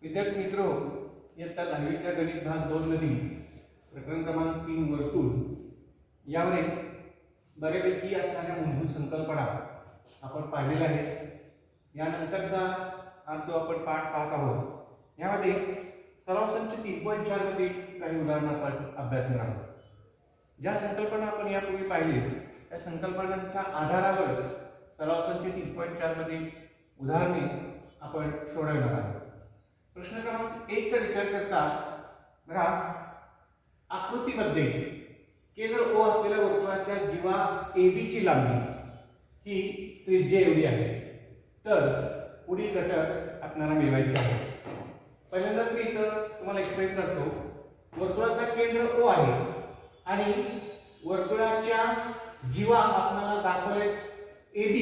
विद्यार्थी मित्रो, इयत्ता 10वीच्या गणित भाग 2 मधील प्रकरण क्रमांक 3 वर्तुळ यावर बऱ्यापैकी असणाऱ्या मूलभूत संकल्पना आपण पाहिलेल्या आहेत. यानंतरचा आज जो आपण पाठ पाहत आहोत यामध्ये सराव संच 3.4 मधील काही उदाहरणांचा अभ्यास करणार आहोत. ज्या संकल्पना आपण यापूर्वी पाहिली त्या संकल्पनांच्या आधारावर सराव संच 3.4 मधील उदाहरणे आपण सोडवणार आहोत. प्रश्न क्रमांक 1 चा विचार करता बघा, आकृतीमध्ये केंद्र O असलेल्या वर्तुळाच्या जीवा AB ची लांबी ही त्रिज्या एवढी आहे. तर पुढील घटक आपल्याला मिळवायचे आहे. पहिल्यांदाच मी इथं तुम्हाला एक्सप्लेन करतो. वर्तुळाचा केंद्र O आहे आणि वर्तुळाच्या जीवा आपल्याला दाखवले AB,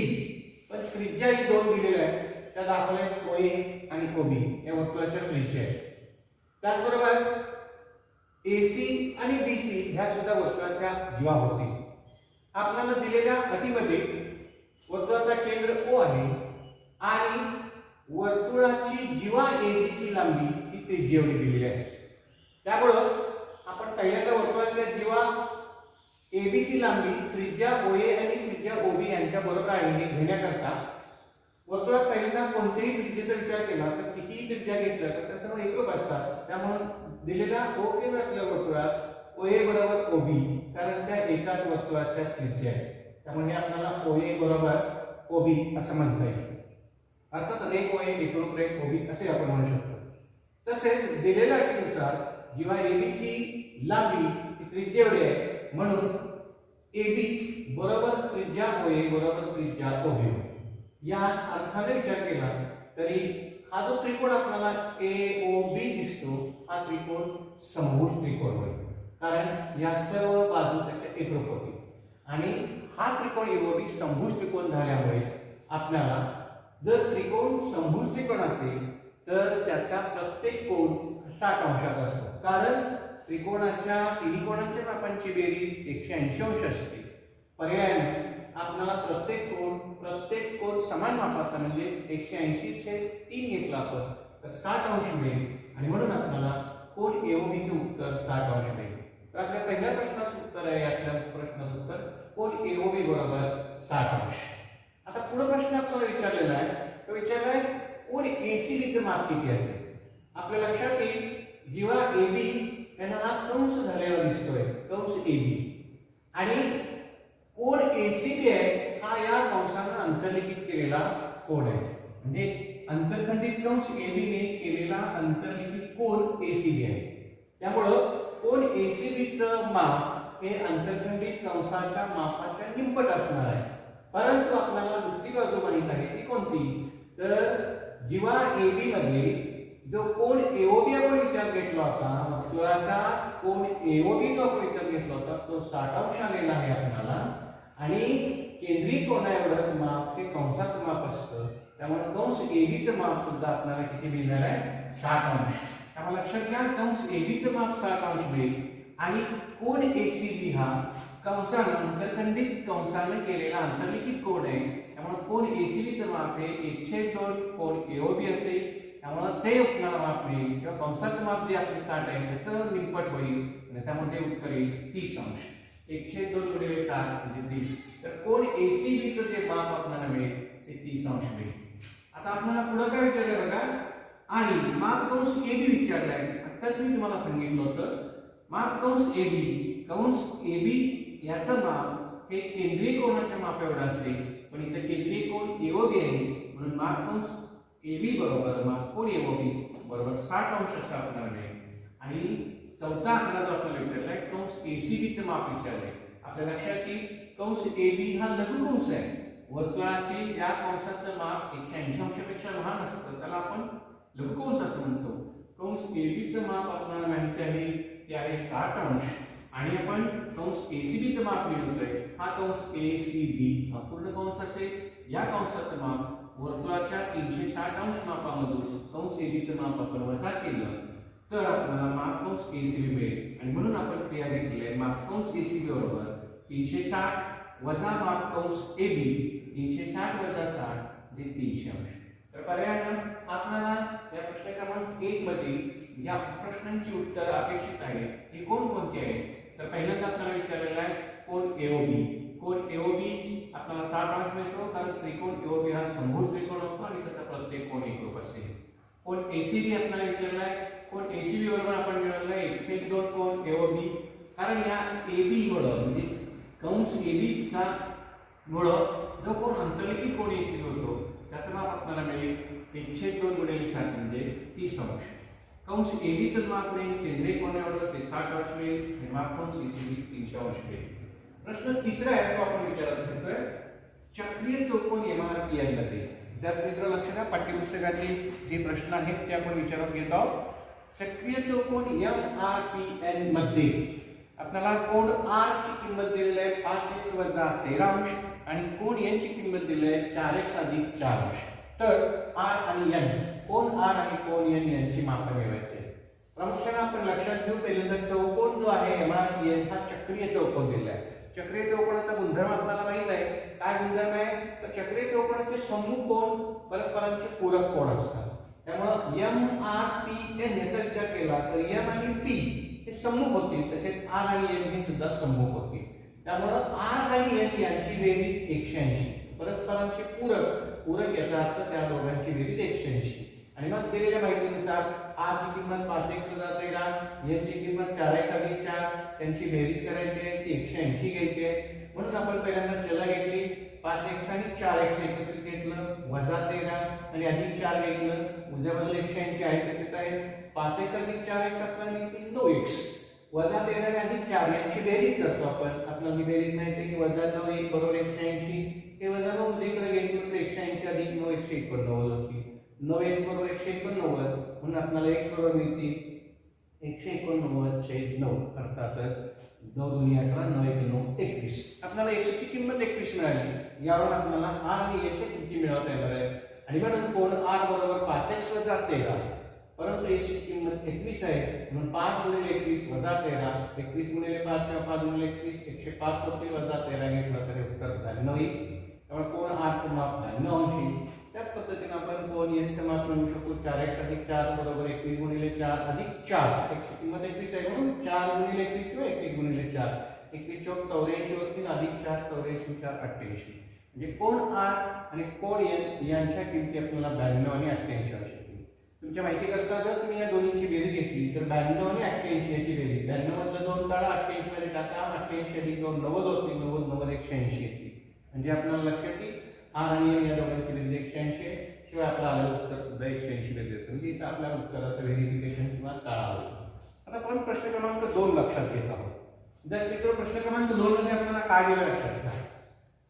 पण त्रिज्या ही दोन दिलेल्या आहेत. त्या दाखवल्या OA आणि OB या वर्तुळाच्या त्रिज्या आहेत. त्याचबरोबर AC आणि BC ह्या सुद्धा वर्तुळाच्या जीवा होतील. आपल्याला दिलेल्या अटीमध्ये वर्तुळाचा केंद्र O आहे आणि वर्तुळाची जीवा AB ची लांबी ही त्रिज्या एवढी दिलेली आहे. त्यामुळे आपण पहिल्यांदा वर्तुळाच्या जीवा AB ची लांबी त्रिज्या OA आणि त्रिज्या OB यांच्या बरोबर आहे हे घेण्याकरता वर्तुळात पहिल्यांदा कोणत्याही त्रिज्येचा विचार केला तर कितीही त्रिज्या घेतल्या तर त्या सर्व एकरूप असतात. त्यामुळे दिलेल्या O केंद्र असलेल्या वर्तुळात OA बरोबर OB, कारण त्या एकाच वर्तुळाच्या त्रिज्या आहेत. त्यामुळे हे आपल्याला OA बरोबर OB असं म्हणता येईल. अर्थात रेख OA एकरूप रेख OB असे आपण म्हणू शकतो. तसेच दिलेल्या अटीनुसार जेव्हा AB ची लांबी ही त्रिज्या एवढी आहे म्हणून AB बरोबर त्रिज्या OA बरोबर त्रिज्या OB. या अर्थाने विचार केला तरी हा जो त्रिकोण आपल्याला AOB दिसतो हा त्रिकोण समभुज त्रिकोण होईल, कारण या सर्व बाजू त्याच्या एकरूप होतील. आणि हा त्रिकोण AOB समभुज त्रिकोण झाल्यामुळे आपल्याला जर त्रिकोण समभुज त्रिकोण असेल तर त्याचा प्रत्येक कोन 60 अंशात असतो, कारण त्रिकोणाच्या तिन्ही कोणांच्या मापांची बेरीज 180 अंश असते. पर्यायाने आपल्याला प्रत्येक कोन समान मापाचा म्हणजे 180/3 घेतला आपण तर 60 अंश मिळेल आणि म्हणून आपल्याला कोन AOB चे उत्तर 60 अंश मिळेल. तर आपल्या पहिल्या प्रश्नाचं उत्तर आहे, याच्या प्रश्नाचं उत्तर कोन AOB बरोबर 60 अंश. आता पुढे प्रश्न आपल्याला विचारलेला आहे, तो विचारला आहे कोन ACB चे माप किती असेल. आपल्या लक्षात येईल जेव्हा AB यांना हा कंस झालेला दिसतोय, कंस AB, आणि कोन ACB आहे हा या कंसाने अंतर्लिखित केलेला कोन आहे. म्हणजे अंतर्खंडित कंस AB ने केलेला अंतर्लिखित कोन ACB आहे. त्यामुळं कोन ACB चं माप हे अंतर्खंडित कंसाच्या मापाच्या निम्पट असणार आहे. परंतु आपल्याला दुसरी बाजू माहित आहे ती कोणती, तर जेव्हा AB मध्ये जो कोन AOB आपण विचार घेतला होता, वर्तुळाचा कोन AOB जो आपण विचार घेतला होता तो 60 अंश आलेला आहे आपल्याला, आणि केंद्रीय कोनाएवढंच माप हे कंसाचं माप असतं. त्यामुळे कंस AB चं माप सुद्धा आपल्याला किती मिळणार आहे, 60 अंश. त्यामुळे लक्षात घ्या कंस AB चं माप 60 अंश मिळेल आणि कोन ACB हा कंसाने अंतर्खंडित कंसाने केलेला अंतर्लिखित कोन आहे. त्यामुळे कोन ACB चं माप हे 1/2 कोन AOB असेल. त्यामुळे ते आपल्याला माप मिळेल किंवा कंसाचं माप जे आपले 60 आहे त्याचं निम्पट होईल आणि त्यामुळे ते उत्तर येईल 30 अंश. 1/2 गुणिले 60 म्हणजे 30. तर कोन ACB चं जे माप आपल्याला मिळेल ते 30 अंश मिळेल. आता आपल्याला पुढे काय विचारलं बघा, आणि माप कंस AB विचारलाय. आताच मी तुम्हाला सांगितलं होतं माप कंस AB याचं माप हे केंद्रीय कोनाच्या माप एवढं असेल, पण इथे केंद्रीय कोन AOB आहे म्हणून माप कंस AB बरोबर माप कोन AOB बरोबर 60 अंश असं आपल्याला मिळेल. आणि चौथा आकडा जो आपल्याला विचारलाय कंस ACB चं माप विचारलंय. आपल्या लक्षात येईल कंस AB हा लघु कंस आहे. वर्तुळातील या कंसाचं माप 180 अंशापेक्षा लहान असतं त्याला आपण लघु कंस असं म्हणतो. कंस AB चं माप आपल्याला माहिती आहे ते आहे 60 अंश आणि आपण कंस ACB चं माप मिळवतोय. हा कंस ACB हा पूर्ण कंस असेल. या कंसाचं माप वर्तुळाच्या 360 अंश मापामधून कंस AB चं माप आपण वजा केलं तर आपल्याला माप कंस ACB मिळेल आणि म्हणून आपण क्रिया घेतली आहे माप कंस ACB बरोबर 360 वजा माप कंस AB 360 वजा 60 म्हणजे 300 अंश. तर पर्यायाने आपल्याला या प्रश्न क्रमांक 1 मध्ये या प्रश्नांची उत्तरे अपेक्षित आहेत ती कोणकोणती आहेत तर पहिल्यांदा आपल्याला विचारलेला आहे कोण एओबी. कोण एओबी आपल्याला 60 अंश मिळतो कारण त्रिकोण एओबी हा समभुज त्रिकोण होतो आणि त्याचा प्रत्येक कोण एकरूप असेल. कोण एसीबी आपल्याला विचारलेला आहे. कोण एसीबी बरोबर आपण मिळवलेला आहे 102 कोण एओबी कारण या एबी मुळे म्हणजे कंस एबी चा मुळे जो कोण अंतर्लिखित कोण एसीबी होतो त्याचं माप आपल्याला मिळेल 102 गुणिले 60 म्हणजे 30 अंश. कंस एबी चं माप मिळेल केंद्रीय कोनावर ते 60 अंश मिळेल आणि माप कंस एसीबी 300 अंश मिळेल. प्रश्न तिसरा आहे तो आपण विचारत होतोय चक्रीय चौकोन एमआरपीएन मध्ये. त्यात मित्र लक्ष द्या पाठ्यपुस्तकातील जे प्रश्न आहेत ते आपण विचारत घेत आहोत. चक्रीय चौकोन एमआरपीएन मध्ये आपल्याला कोण आर ची किंमत दिलेली आहे 5x वजा 13 अंश आणि कोण n ची किंमत दिलेली आहे 4x अधिक 4 अंश. तर r आणि n कोण r आणि कोण n यांची मापे मिळवायची. प्रामुख्याने आपण लक्षात घेऊ पहिल्यांदा चौकोन जो आहे एमआरपीएन हा चक्रीय चौकोन दिलेला आहे. चक्रीय चौकोनाचा गुणधर्म आपल्याला माहित आहे. काय गुणधर्म आहे तर चक्रीय चौकोनाचे सम्मुख कोण परस्परांचे पूरक कोण असतात. त्यामुळे एमआरपीएन याचा विचार केला तर m आणि p हे सम्मुख होतील तसेच r आणि n हे सुद्धा सम्मुख होतील. त्यामुळे r आणि n यांची बेरीज 180 परस्परांचे पूरक याचा अर्थ त्या दोघांची बेरीज 180 आणि मग दिलेल्या माहितीनुसार r ची किंमत 5x वजा 13 n ची किंमत 4x अधिक 4 त्यांची बेरीज करायची आहे ती 180 घ्यायची आहे. म्हणून आपण पहिल्यांदा चला घेतली 5x आणि 4x एकत्रित घेतलं वजा 13 आणि अधिक 4 घेतलं उद्या बदल 180 आहे तसेच आहे 5x अधिक 4x आपल्याला मिळतील 9x वजा 13 आणि अधिक 4 यांची बेरीज करतो आपण. आपल्याला ही बेरीज माहिती आहे की वजा 9 1 बरोबर 180 हे वजा 9 उजवीकडे घेतलं तर 180 अधिक 9 189 होती 9x बरोबर 189 म्हणून आपल्याला x बरोबर मिळतील 189/9 अर्थातच 9 दुनी 11 9 1 9 21. आपल्याला x ची किंमत 21 मिळाली. यावरून आपल्याला r आणि n ची किंमत मिळवता येणार आहे आणि म्हणून कोण r बरोबर 5x वजा 13 परंतु x ची किंमत 21 आहे म्हणून 5 गुणिले 21 वजा 13 21 गुणिले 5 किंवा 5 गुणिले 21 105 होते वजा 13 घेतलं तर उत्तर 92 येईल. त्यामुळे कोण r चं माप 92 अंश येईल. त्याच पद्धतीने आपण कोण n चं माप मिळवू शकतो 4x अधिक 4 बरोबर 21 गुणिले 4 अधिक 4 x ची किंमत 21 आहे म्हणून 4 गुणिले 21 किंवा 21 गुणिले 4 21 चौक 84 होतील अधिक 4 84 4 88 म्हणजे कोण r आणि कोण n यांच्या किमती आपल्याला 92 आणि 88 अशी. तुमच्या माहिती कसं जर तुम्ही या दोन्हीची बेरीज घेतली तर 92 आणि 88 याची बेरीज 92 मधलं 2 काढा 88 मध्ये टाका 88 अधिक 2 90 होती 90 90 180 येते म्हणजे आपल्याला लक्षात येईल r आणि n या दोघांची बेरीज 180 आहे. शिवाय आपलं आलेलं उत्तर सुद्धा 180 मध्ये येतं म्हणजे इथं आपल्याला उत्तराचं व्हेरिफिकेशन किंवा टाळावं. आता आपण प्रश्न क्रमांक 2 लक्षात घेत आहोत. जर मित्र प्रश्न क्रमांक 2 मध्ये आपल्याला काय दिलं लक्षात घ्या.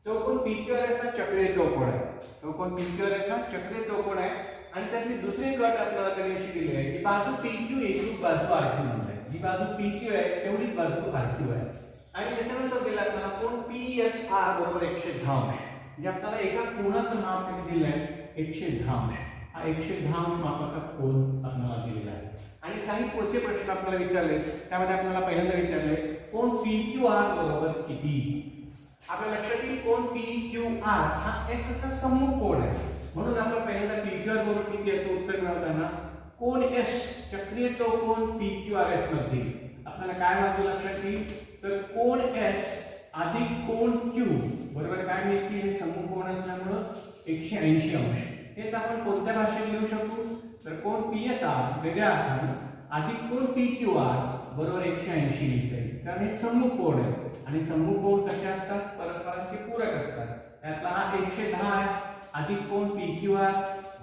चौकोन PQRS हा चक्रीय चौकोन आहे. चौकोन PQRS हा चक्रीय चौकोन आहे आणि त्यातली दुसरी अट आपल्याला त्यांनी अशी दिली आहे की बाजू PQ एकरूप बाजू RQ म्हणून आहे. जी बाजू PQ आहे तेवढीच बाजू RQ आहे आणि त्याच्यानंतर दिला आपल्याला कोण PSR बरोबर 110 अंश म्हणजे आपल्याला एका कोणाचं माप किती दिलं आहे 110 अंश. हा 110 अंश मापाचा कोन आपल्याला दिलेला आहे. आणि काही पुढचे प्रश्न आपल्याला विचारले त्यामध्ये आपल्याला पहिल्यांदा विचारले कोण PQR बरोबर किती. आपल्या लक्षात येईल कोण PQR हा x चा सम्मुख कोन आहे म्हणून आपण पहिल्यांदा PQR बरोबर किती याचं उत्तर मिळवताना कोण S चक्रीय चौकोन PQRS मध्ये आपल्याला काय माहिती लक्षात येईल तर कोण S अधिक कोण Q बरोबर काय मिळते हे सम्मुख कोन असल्यामुळे 180 अंश. हेच आपण कोणत्या भाषेत लिहू शकतो तर कोण PSR वेगळ्या अर्थाने अधिक कोण PQR बरोबर 180 लिहिता येईल कारण हे सम्मुख कोन आहे आणि सम्मुख कोन कसे असतात परस्परांचे पूरक असतात. त्यातला हा 110 आहे अधिक कोण PQR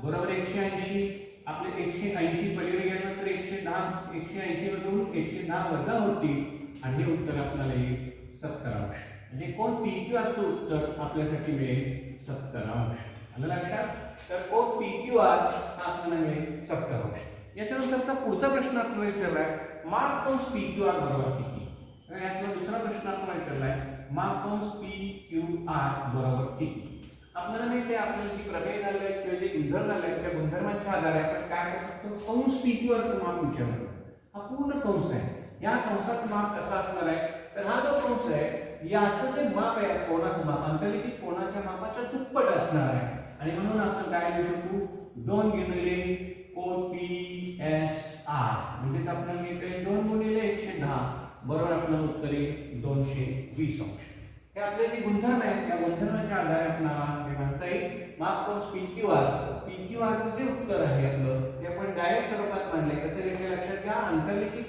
बरोबर 180 आपले 180 पलीकडे गेलं तर 180 मधून 110 वजा होतील आणि हे उत्तर आपल्याला येईल 70 अंश. म्हणजे कोण PQR चं उत्तर आपल्यासाठी मिळेल 70 अंश. आलं लक्षात. तर कोण PQR हा आपल्याला मिळेल 70 अंश. याच्यानंतरचा पुढचा प्रश्न आपल्याला विचारलाय माप कंस PQR बरोबर किती. तर यातला दुसरा प्रश्न आपल्याला विचारलाय माप कंस PQR बरोबर किती. आपल्याला माहिती आहे आपल्याला जी प्रमेय झाले आहेत किंवा जे गुणधर्म झाले आहेत त्या गुणधर्मांच्या आधारे आपण काय करू शकतो कंस PQR चं माप विचारतो. हा पूर्ण कंस आहे. या कंसाचं माप कसं असणार आहे तर हा जो कंस आहे याचं जे माप आहे कोणाचं माप अंतर्लिखित कोणाच्या मापाच्या दुप्पट असणार आहे आणि म्हणून आपण काय लिहू शकतो 2 गुणिले कोन पी एस आर म्हणजे आपल्याला मिळते 2 गुणिले 110 बरोबर आपल्याला उत्तर येईल 220 अंश. हे आपले जे गुणधर्म आहेत त्या गुणधर्माच्या आधारे आपल्याला हे म्हणता येईल माप कंस पी क्यू आर चं जे उत्तर आहे आपलं ते आपण डायरेक्ट स्वरूपात मांडले. कसं लिहिले लक्षात घ्या, अंतर्लिखित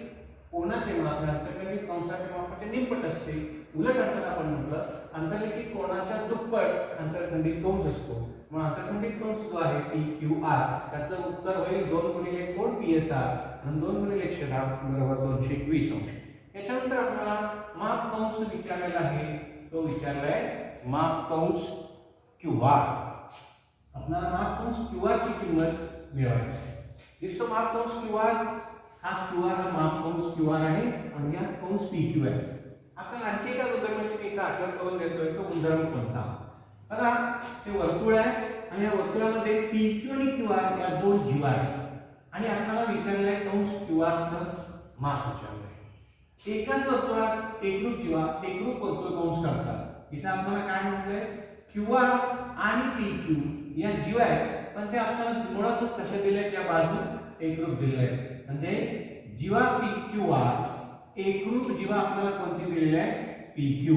कोनाचे माप अंतर्लिखित कंसाच्या मापाचे निमपट असते. उलट अर्थात आपण म्हटलं अंतर्लिखित कोनाच्या दुप्पट अंतरखंडित कंस असतो. मग अंतरखंडित कंस जो आहे पी क्यू आर त्याचं उत्तर होईल 2 गुणिले कोन पी एस आर आणि 2 गुणिले 110 बरोबर 220 अंश. याच्यानंतर आपल्याला माप कंस विचारलेला आहे, तो विचारलाय माप कंस क्यू आर. आपल्याला माप कंस क्यू आर ची किंमत मिळवायची. दिसतो माप कंस क्यू आर हा क्यू आर हा माप कंस क्यू आर आहे आणि हा कंस पी क्यू आहे. आपण आणखी एका गुणधर्माची मी आठवण करून देतोय, तो गुणधर्म कोणता बघा. हे वर्तुळ आहे आणि या वर्तुळामध्ये पी क्यू आणि क्यू आर या दोन जीवा आहेत आणि आपल्याला विचारलंय कंस क्यू आर चं माप विचारलंय. एकाच वर्तुळात एकरूप जीवा एकरूप वर्तुळ कंस करतात. इथे आपल्याला काय म्हटलंय क्यू आर आणि पी क्यू या जीवा आहेत पण ते आपल्याला मुळातच कसे दिले त्या बाजू एकरूप दिले आहेत. म्हणजे जीवा पी क्यू आर एकरूप जीवा आपल्याला कोणती दिलेली आहे पी क्यू.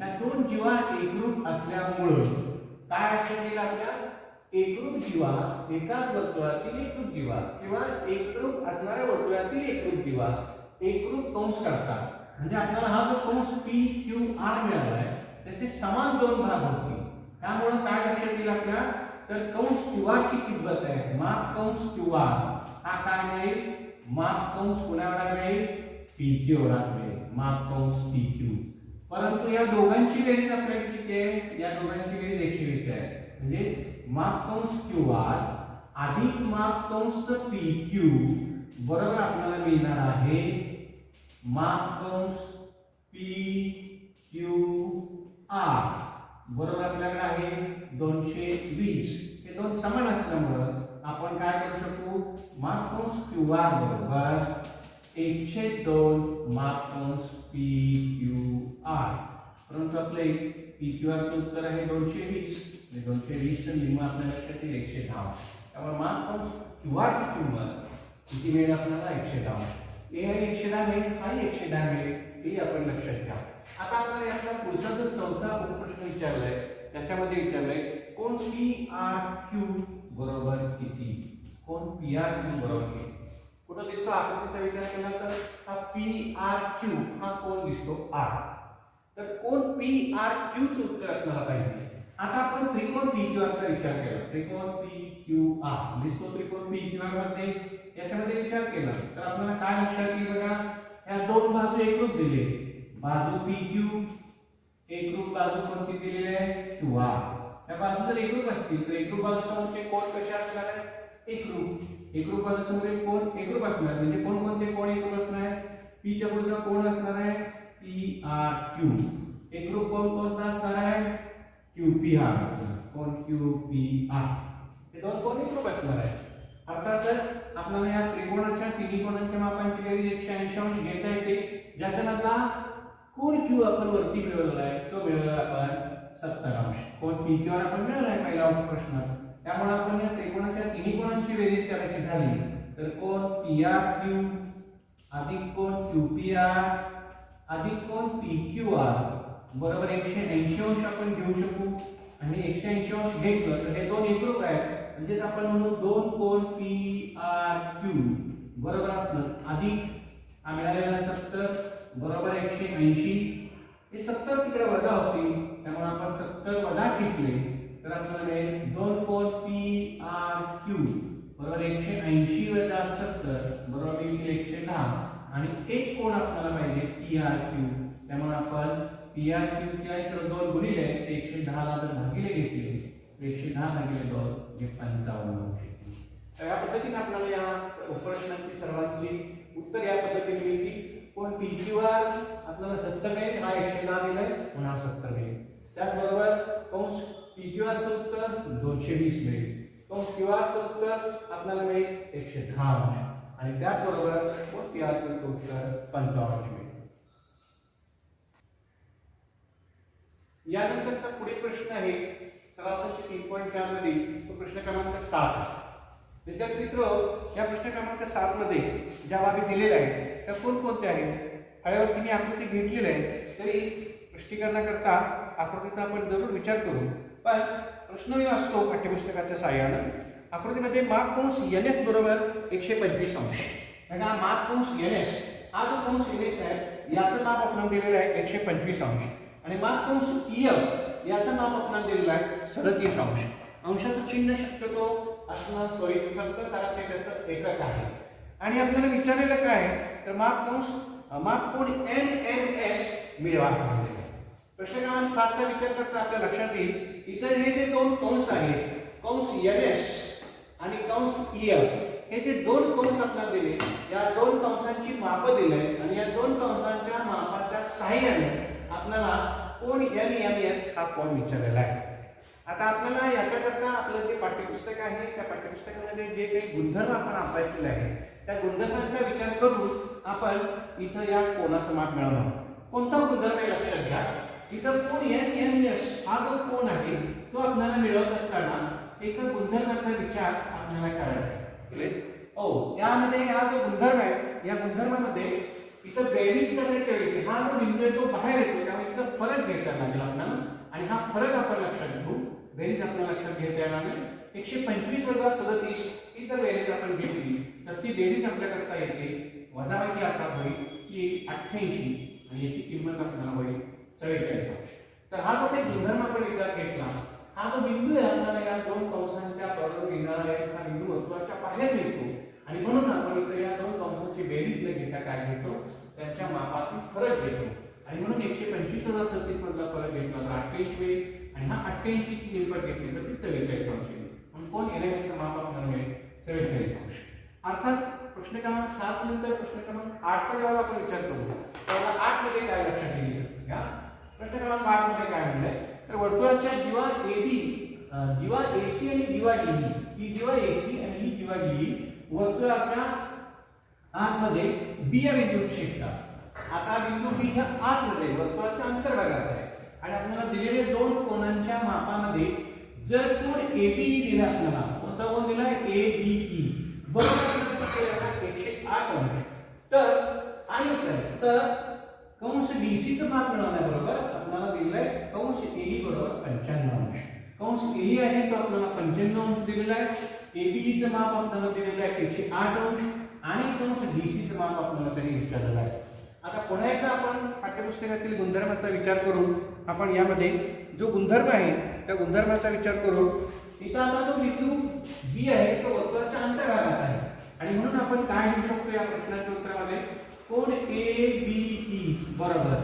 या दोन जीवा एकरूप असल्यामुळे काय लक्षात येईल आपल्या एकरूप जीवा एकाच वर्तुळातील एकरूप जीवा किंवा एकरूप असणाऱ्या वर्तुळातील एकरूप जीवा एकरूप कंस करतात. म्हणजे आपल्याला हा जो कंस पी क्यू आर मिळाला आहे त्याचे समान दोन भाग होतील. त्यामुळे काय लक्षात येईल आपल्या तर कंस क्यू आर ची किंमत आहे माप कंस क्यू आर हा काय मिळेल माप कंस कोणाला मिळेल पी क्यू एवढा मिळेल माप कंस पी क्यू. परंतु या दोघांची बेरीज आपल्याला किती आहे, या दोघांची बेरीज 120 आहे. म्हणजे माप कंस क्यू आर अधिक माप कंस पी क्यू बरोबर आपल्याला मिळणार आहे माप कंस पी क्यू आर बरोबर आपल्याकडे आहे 220. हे दोन समान असल्यामुळे आपण काय करू शकू माप कंस क्यू आर बरोबर 102 माप कंस पी क्यू आर. परंतु आपले पी क्यू आर चे उत्तर आहे 220. 220 चे निम्म आपल्या लक्षात येईल 110. त्यामुळे माप कंस क्यू आर ची किंमत किती मिळेल आपल्याला 110. ए आणि 110 मिळेल आणि 110 मिळेल हे आपण लक्षात घ्या. आता आपल्याला यातला पुढचा जो चौथा उपप्रश्न विचारलाय त्याच्यामध्ये विचारलाय कोन पी आर क्यू बरोबर किती. कोन पी आर क्यू बरोबर किती कुठं दिसतो आकृतीचा विचार केला तर हा पी आर क्यू हा कोन दिसतो आर. तर कोन पी आर क्यू चे उत्तर आपल्याला पाहिजे. आता आपण त्रिकोण पी क्यू आर चा विचार केला. त्रिकोण पी क्यू आर दिसतो त्रिकोण पी क्यू आर मध्ये याच्यामध्ये विचार केला तर आपल्याला काय लक्षात येईल बघा या दोन बाजू एकरूप दिले. बाजू पी क्यू एकरूप बाजू कोणती दिलेली आहे क्यू आर. या बाजू जर एकरूप असतील तर एकरूप बाजू समोरचे कोण कसे असणार आहे एकरूप. एकरूप बाजू समोर कोण एकरूप असणार म्हणजे कोण कोणते कोण एकरूप असणार आहे पी च्या पुढचा कोण असणार आहे पी आर क्यू. एकरूप कोण कोणता असणार आहे क्यू पी आर. कोण क्यू पी आर हे दोन कोण एकरूप असणार आहे. अर्थातच आपल्याला या त्रिकोणाच्या तिन्ही कोणांच्या मापांची बेरीज 180 अंश घेता येते. ज्याच्यामधला कोण क्यू आपण वरती मिळवलेला आहे तो मिळवला आपण 70 अंश. कोण पी क्यू आर आपण मिळवला आहे पहिला प्रश्नात. त्यामुळे आपण या त्रिकोणाच्या तिन्ही कोणांची बेरीज करायची झाली तर कोण पी आर क्यू अधिक कोण क्यू पी आर अधिक कोण पी क्यू आर बरोबर 180 अंश आपण घेऊ शकू. आणि 180 अंश घेतलं तर हे दोन एकरूप आहेत म्हणजे आपण म्हणू दोन कोण पी आर क्यू बरोबर आपलं अधिक मिळालेला 70 बरोबर 180. हे 70 तिकडे वजा होतील त्यामुळे आपण 70 वजा घेतले तर आपल्याला मिळेल दोन कोण पी आर क्यू बरोबर 180 वजा 70 बरोबर येईल 110. आणि एक कोण आपल्याला पाहिजे पी आर क्यू. त्यामुळे आपण पी आर क्यू च्या इकडे 2 गुणिले 110 ला जर भागिले घेतले 110 भागिले 2 हे 55 अंश. तर या पद्धतीने आपल्याला या उपप्रश्नांची सर्वांची उत्तर या पद्धतीने मिळतील. कोण पी क्यू आर आपल्याला 70 मिळेल हा 110 दिलाय म्हणून हा 70 मिळेल. त्याचबरोबर कंस पी क्यू आर चं उत्तर 220 मिळेल. कंस क्यू आर चं उत्तर आपल्याला मिळेल 110 अंश आणि त्याचबरोबर कोण पी आर चं उत्तर 55 अंश मिळेल. यानंतरचा पुढील प्रश्न आहे सरासरीचे 3.4 मध्ये तो प्रश्न क्रमांक 7. विद्यार्थी मित्र, या प्रश्न क्रमांक 7 मध्ये ज्या बाबी दिलेल्या आहेत त्या कोणकोणत्या आहेत? फळ्यावर तिने आकृती घेतलेली आहे, तरी स्पष्टीकरणाकरता आकृतीचा आपण जरूर विचार करू. पण प्रश्न मी वाचतो पाठ्यपुस्तकाच्या साहाय्यानं. आकृतीमध्ये माप कंस NS बरोबर 125 अंश. बघा, माप कंस NS, हा जो कंस NS आहे याचं माप आपल्याला दिलेलं आहे 125 अंश आणि माप कंस EF याचं माप आपल्याला दिलेलं आहे 37 अंश. अंशाचं चिन्ह शक्यतो असणं सोयीचं ठरतं कारण ते त्याचं एकक आहे. आणि आपल्याला विचारलेलं काय आहे तर माप कोन NMS मिळवा सांगितले. प्रश्न क्रमांक 7 चा विचार करता आपल्या लक्षात येईल इतर हे जे दोन कंस आहेत, कंस NS आणि कंस EF, हे जे दोन कंस आपल्याला दिले, या दोन कंसांची माप दिले आणि या दोन कंसांच्या मापाच्या सहाय्याने आपल्याला कोन NMS हा कोन विचारलेला आहे. आता आपल्याला याच्याकरता आपलं जे पाठ्यपुस्तक आहे त्या पाठ्यपुस्तकामध्ये जे काही गुणधर्म आपण अभ्यासलेले आहे त्या गुणधर्मांचा विचार करून आपण इथं या कोनाचं माप मिळवणार. कोणता गुणधर्म आहे लक्षात घ्या. इथं कोन NMS हा जो कोन आहे तो आपल्याला मिळवत असताना एका गुणधर्माचा विचार आपल्याला करायचा आहे. यामध्ये हा जो गुणधर्म आहे या गुणधर्मामध्ये इथं बेरीज करण्याच्या वेळी हा जो बिंदू आहे तो बाहेर येतो, त्यामुळे इथं फरक घ्यायचा लागेल आपल्याला आणि हा फरक आपण लक्षात घेऊ. बेरीज आपल्याला लक्षात घेता येणार नाही. 125 वजा 37 ही जर बेरीज आपण घेतली तर ती बेरीज आपल्या करता येते वजाबाकी आपला होईल की 88 आणि याची किंमत आपल्याला होईल 44 अंश. तर हा जो काही गुणधर्म आपण विचार घेतला, हा जो बिंदू आहे आपल्याला या दोन कंसांच्या बरोबर येणारा आहे हा बिंदू वर्तुळाच्या बाहेर येतो आणि म्हणून आपण इथे या दोन कंसांची बेरीज न घेता काय घेतो त्यांच्या मापातील फरक घेतो आणि म्हणून 125 वजा 37 मधला फरक घेतला तर 88 होईल आणि हा 88 ची किंमत घेतली तर ती 44 अंश येईल. म्हणून कोन NMS चं माप आपल्याला मिळेल 44 अंश. अर्थात प्रश्न क्रमांक 7 नंतर प्रश्न क्रमांक 8 चा जेव्हा आपण विचार करू तेव्हा 8 मध्ये काय लक्षात येईल घ्या. प्रश्न क्रमांक 8 मध्ये काय म्हणलंय तर वर्तुळाच्या जीवा AB, जीवा AC आणि जीवा DE, ही जीवा AC आणि ही जीवा DE वर्तुळाच्या आतमध्ये B या बिंदूत छेदतात. आता बिंदू B ह्या आतमध्ये वर्तुळाच्या अंतर्भागात आहे आणि आपल्याला दिलेले दोन कोनांच्या मापामध्ये जर कोन ABE दिला आपल्याला, कोणता कोन दिला ABE बरोबर 108 अंश, तर कंस BC चं माप मिळवण्याबरोबर आपल्याला दिलंय कंस AE बरोबर 95 अंश. कंस AE आहे तो आपल्याला 95 अंश दिलेला आहे, ABE चं माप आपल्याला दिलेलं आहे 108 अंश आणि कंस BC चं माप आपल्याला तरी विचारलेलं आहे. आता पुन्हा एकदा आपण पाठ्यपुस्तकातील गुणधर्माचा विचार करू. आपण यामध्ये जो गुणधर्म आहे त्या गुणधर्माचा विचार करू. इथं आता जो बिंदू B आहे तो वर्तुळाच्या अंतर्भागात आहे आणि म्हणून आपण काय लिहू शकतो या प्रश्नाच्या उत्तरामध्ये कोन ABE बरोबर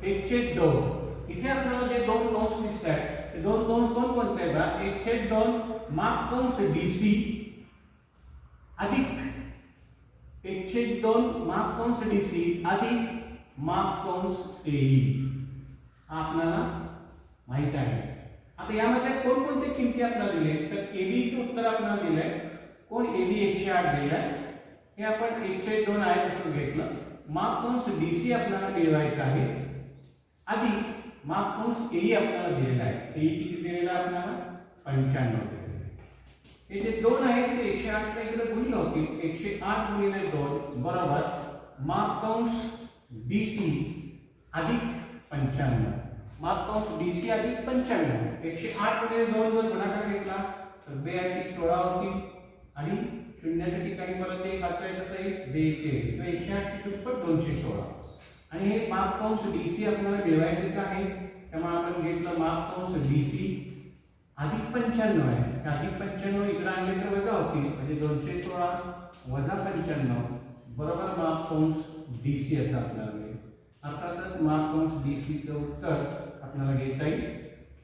1/2. इथे आपल्याला जे दोन कंस दिसतात ते दोन कंस कोणते आहेत बघा, 1/2 माप कंस BC अधिक 1/2 माप कंस DC अधिक माप कंस AE हा आपल्याला माहित आहे. आता यामध्ये कोणकोणते किमती आपल्याला दिले तर AB चे उत्तर आपल्याला दिलंय कोन AB 108 दिलाय, हे आपण 1/2 आहे असं घेतलं. माप कंस DC आपल्याला मिळवायचा आहे अधिक माप कंस AE आपल्याला दिलेला आहे. AE किती दिलेला आपल्याला 95. हे जे दोन आहेत ते 108 ला इकडे गुणले होतील, 108 गुणिले 2 बरोबर माप कंस BC अधिक 95. माप कंस DC अधिक 95. 108 गुणिले 2 जर गुणाकार घेतला तर 2 आणि 16 होतील आणि शून्याच्या ठिकाणी परत एक वाचाय कसं येईल 2 येईल. 108 ची दुप्पट 216 आणि हे माप कंस DC आपल्याला मिळवायचे आहे त्यामुळे आपण घेतलं माप कंस DC अधिक 95 आहे. अधिक 95 इकडे आणले तर वजा होतील म्हणजे 216 वजा 95 बरोबर माप कंस DC असं आपल्याला मिळेल. अर्थातच माप कंस DC चं उत्तर आपल्याला घेता येईल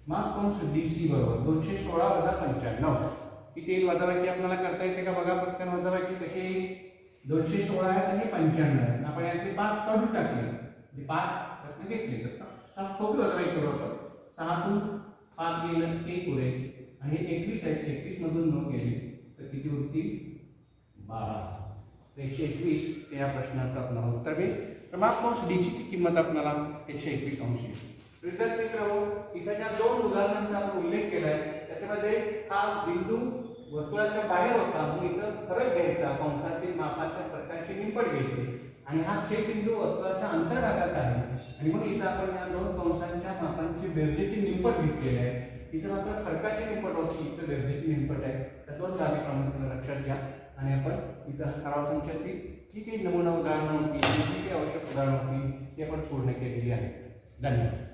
माप कंस DC बरोबर 216 वजा 95. किती येईल वजाबाकी आपल्याला करता येते का बघा पटकन. वजाबाकी कशी 216 आहे आणि 95 आहे. आपण यातले 5 काढून टाकले म्हणजे 5 घेतले तर 7 सोपी वजाबाकी करू आपण. 6 तून 5 गेलं 1 उरेल आणि 21 आहे, 21 मधून 9 गेले तर किती होतील 12. 121 ते या प्रश्नाचं आपल्याला उत्तर मिळेल. तर माप कंस DC ची किंमत आपल्याला 121 अंश येईल. विद्यार्थी मित्रांनो, इथे ज्या दोन उदाहरणांचा आपण उल्लेख केलाय त्याच्यामध्ये हा बिंदू वर्तुळाच्या बाहेर होता म्हणून इथं फरक घ्यायचा, कंसातील मापाच्या फरकाची निंपट घ्यायची आणि हा छेदबिंदू वर्तुळाच्या अंतर्भागात आहे आणि मग इथं आपण या दोन कंसांच्या मापांची बेरजेची निंपट घेतलेली आहे. इथं मात्र फरकाची निंपट होती, इथं बेरजेची निंपट आहे. त्या दोन बाबी प्रामुख्याने लक्षात घ्या आणि आपण इथं सराव संचातील जी काही नमुना उदाहरणं होती, जी काही आवश्यक उदाहरणं होती ती आपण पूर्ण केलेली आहे. धन्यवाद.